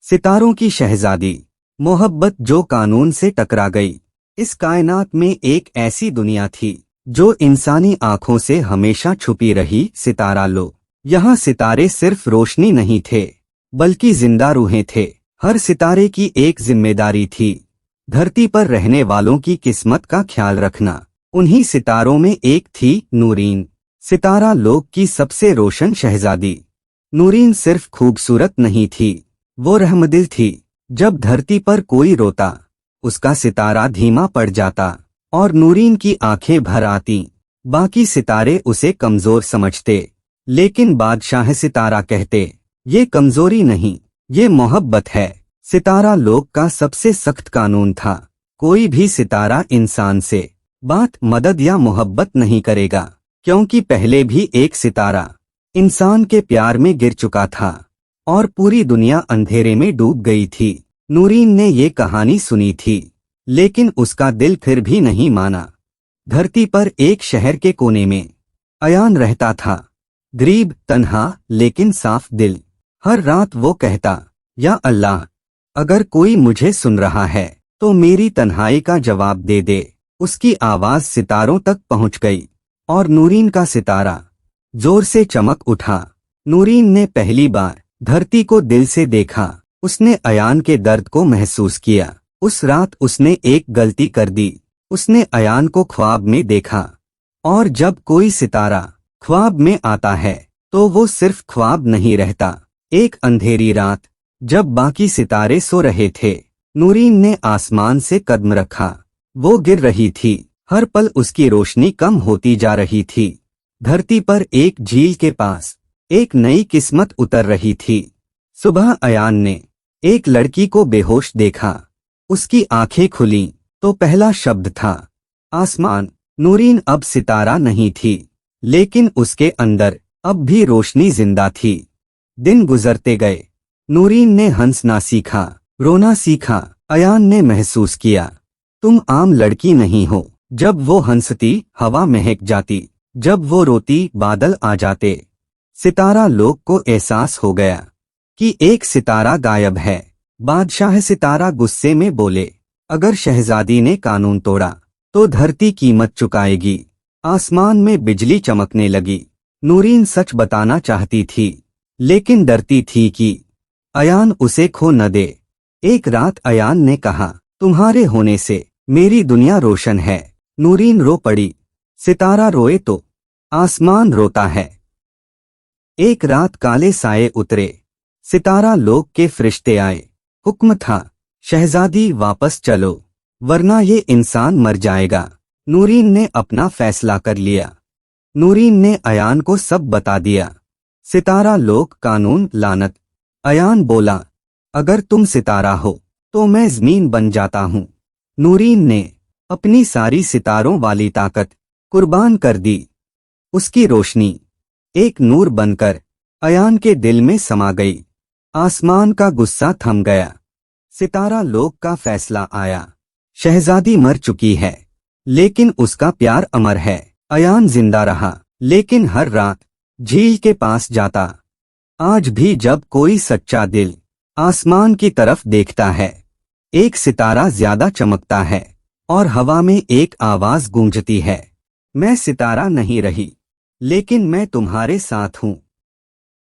सितारों की शहजादी, मोहब्बत जो कानून से टकरा गई। इस कायनात में एक ऐसी दुनिया थी जो इंसानी आंखों से हमेशा छुपी रही। सितारा लो। यहाँ सितारे सिर्फ रोशनी नहीं थे, बल्कि जिंदा रूहें थे। हर सितारे की एक जिम्मेदारी थी, धरती पर रहने वालों की किस्मत का ख्याल रखना। उन्हीं सितारों में एक थी नूरीन, सितारा लोक की सबसे रोशन शहजादी। नूरीन सिर्फ खूबसूरत नहीं थी, वो रहमदिल थी। जब धरती पर कोई रोता, उसका सितारा धीमा पड़ जाता और नूरीन की आंखें भर आती। बाकी सितारे उसे कमजोर समझते, लेकिन बादशाह सितारा कहते, ये कमजोरी नहीं, ये मोहब्बत है। सितारा लोक का सबसे सख्त कानून था, कोई भी सितारा इंसान से बात, मदद या मोहब्बत नहीं करेगा, क्योंकि पहले भी एक सितारा इंसान के प्यार में गिर चुका था और पूरी दुनिया अंधेरे में डूब गई थी। नूरीन ने ये कहानी सुनी थी, लेकिन उसका दिल फिर भी नहीं माना। धरती पर एक शहर के कोने में अयान रहता था, गरीब, तन्हा, लेकिन साफ दिल। हर रात वो कहता, या अल्लाह, अगर कोई मुझे सुन रहा है तो मेरी तन्हाई का जवाब दे दे। उसकी आवाज सितारों तक पहुंच गई और नूरीन का सितारा जोर से चमक उठा। नूरीन ने पहली बार धरती को दिल से देखा। उसने अयान के दर्द को महसूस किया। उस रात उसने एक गलती कर दी, उसने अयान को ख्वाब में देखा। और जब कोई सितारा ख्वाब में आता है तो वो सिर्फ ख्वाब नहीं रहता। एक अंधेरी रात, जब बाकी सितारे सो रहे थे, नूरीन ने आसमान से कदम रखा। वो गिर रही थी, हर पल उसकी रोशनी कम होती जा रही थी। धरती पर एक झील के पास एक नई किस्मत उतर रही थी। सुबह अयान ने एक लड़की को बेहोश देखा। उसकी आंखें खुलीं तो पहला शब्द था आसमान। नूरीन अब सितारा नहीं थी, लेकिन उसके अंदर अब भी रोशनी जिंदा थी। दिन गुजरते गए, नूरीन ने हंसना सीखा, रोना सीखा। अयान ने महसूस किया, तुम आम लड़की नहीं हो। जब वो हंसती, हवा महक जाती, जब वो रोती, बादल आ जाते। सितारा लोक को एहसास हो गया कि एक सितारा गायब है। बादशाह सितारा गुस्से में बोले, अगर शहजादी ने कानून तोड़ा तो धरती कीमत चुकाएगी। आसमान में बिजली चमकने लगी। नूरीन सच बताना चाहती थी, लेकिन डरती थी कि अयान उसे खो न दे। एक रात अयान ने कहा, तुम्हारे होने से मेरी दुनिया रोशन है। नूरीन रो पड़ी। सितारा रोए तो आसमान रोता है। एक रात काले साए उतरे, सितारा लोक के फरिश्ते आए। हुक्म था, शहजादी वापस चलो, वरना ये इंसान मर जाएगा। नूरीन ने अपना फैसला कर लिया। नूरीन ने अयान को सब बता दिया। सितारा लोक, कानून, लानत। अयान बोला, अगर तुम सितारा हो तो मैं जमीन बन जाता हूँ। नूरीन ने अपनी सारी सितारों वाली ताकत कुर्बान कर दी। उसकी रोशनी एक नूर बनकर अयान के दिल में समा गई। आसमान का गुस्सा थम गया। सितारा लोक का फैसला आया, शहजादी मर चुकी है, लेकिन उसका प्यार अमर है। अयान जिंदा रहा, लेकिन हर रात झील के पास जाता। आज भी जब कोई सच्चा दिल आसमान की तरफ देखता है, एक सितारा ज्यादा चमकता है और हवा में एक आवाज गूंजती है, मैं सितारा नहीं रही, लेकिन मैं तुम्हारे साथ हूँ।